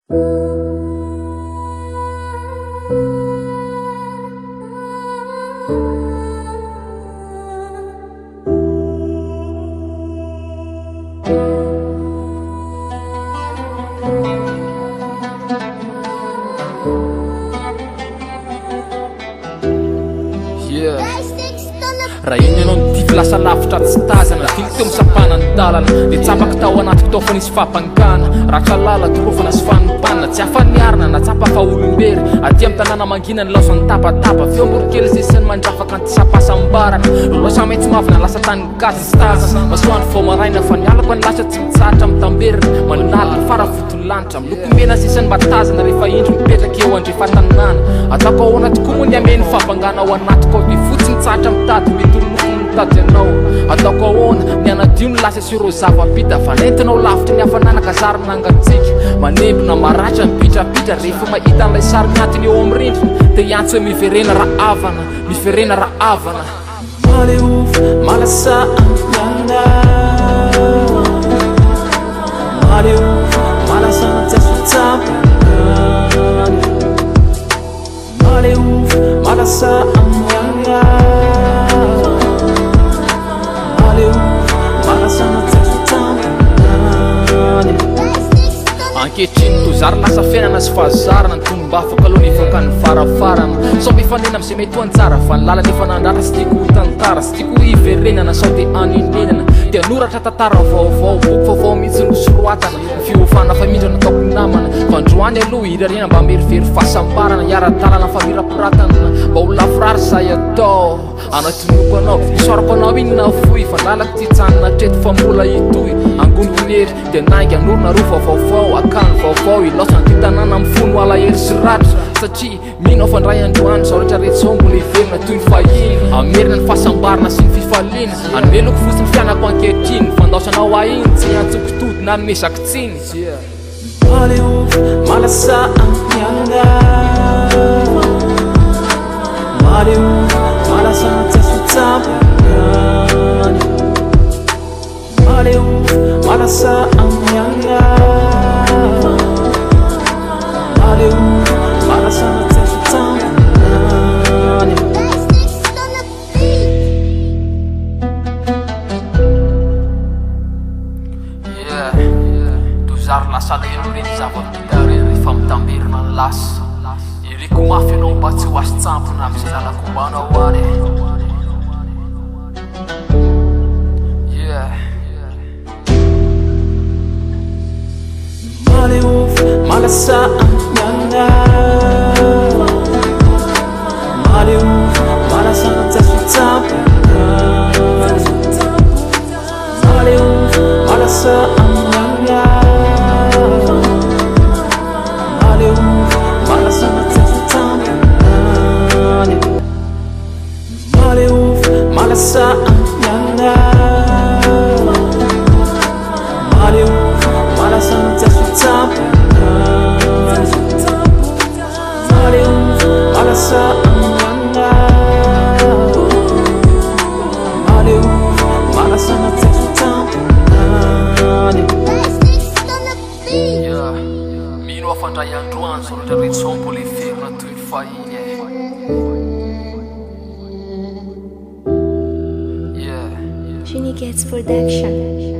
raha iny ianao nity filasa lavitra tsy tazana tily teo misapanan-dalana dia tsapaky tao anaty fotoa fa nisy fampangana ratra lala torofana sy fanompanina tsy hafaniarina na tsapa fa olombery aty amin'ny tanàna mangina ny laosany tapatapa feomborokely sisiny mandrafaka antisapasambarana lolosa maintsy mavina lasa tany gasy sy taza masoany fao maraina fa nialako any lasa tsy mitsahatra mitamberina manalina farafotony lanitra miloko mena sisiny mba tazana rehefa indro mipetraka eo andrefa tanàna ataoko ao anaty koa ny ameny fampangana ao anatiko ao fotsy mitsahatra mitady mitolonoko mitady anao ataoko ahoana ny anadio ny lasa siro zava-pita fa nentinao lavitra ny hafananaka zary nangatsika manembona maratra mipitrapitra rehefa mahita an'ilay sary miatiny eo amin'ny rindrina dia iantso hoe miverena raha avana miverena raha avana Maleuf malasa ampiana Maleuf malasa natsasotsapana Maleuf malasa ampiana Maleuf malasa natsasotsapana ankehitriny tozary lasa fiainana sy fahazarana ny tombafaka aloha nivoaka ny farafarana sao mifanena amin'izay mety ho antsara fa ny lalana efa nandratra sy tiako ho tantara sy tiako hiverenana sao dia aninenana dia noratra tantara vaovao boky vaovao mihitsy nosoroatana fiofana fa mindra nataoko namana fa androany aloha hirarena mba merivery fahasambarana hiara-dalana fa mirapiratana mba ho lafirary zay atao anatinoko anao isorako anao iny na foy fa lalako ty tsanina treto fa mbola hitoy angonikonery dia nainga norona roa vaovao akany vaovao ilaosana ty tanàna mifono alahelo sy ratra satria minao fa ndray androany zao rehetra rehetra zao mbola hiverina toy ny fahiny amerina ny fahasambarana sy ny fifaliana anomeloko fotsiny fianako ankehitriny fandaosanao ahiny tsy antsoko tody na nomezako tsiny Maleuf malasa ampiana Maleuf malasa natsasotsapana Maleuf malasa ampiana Maleuf malasa natsasotsapana Tozary lasa lehelo reny zava-pita reny rehefa mitamberina ny lasa iriko mafy anao mba tsy ho azo tsampona amin'izay lalako mbanao any Maleuf malasa ampiana Maleuf malasa natsasotsapana Maleuf malasa ampiana Maleuf malasa natsasotsapana Maleuf malasa ampiana Maleuf malasa natsasotsapana Maleuf malasa ampiana Maleuf malasa natsasotsapana mino afandray androany zao rehetra rehetra zao mbola hiverina toy ny fahiny Shinigets Production.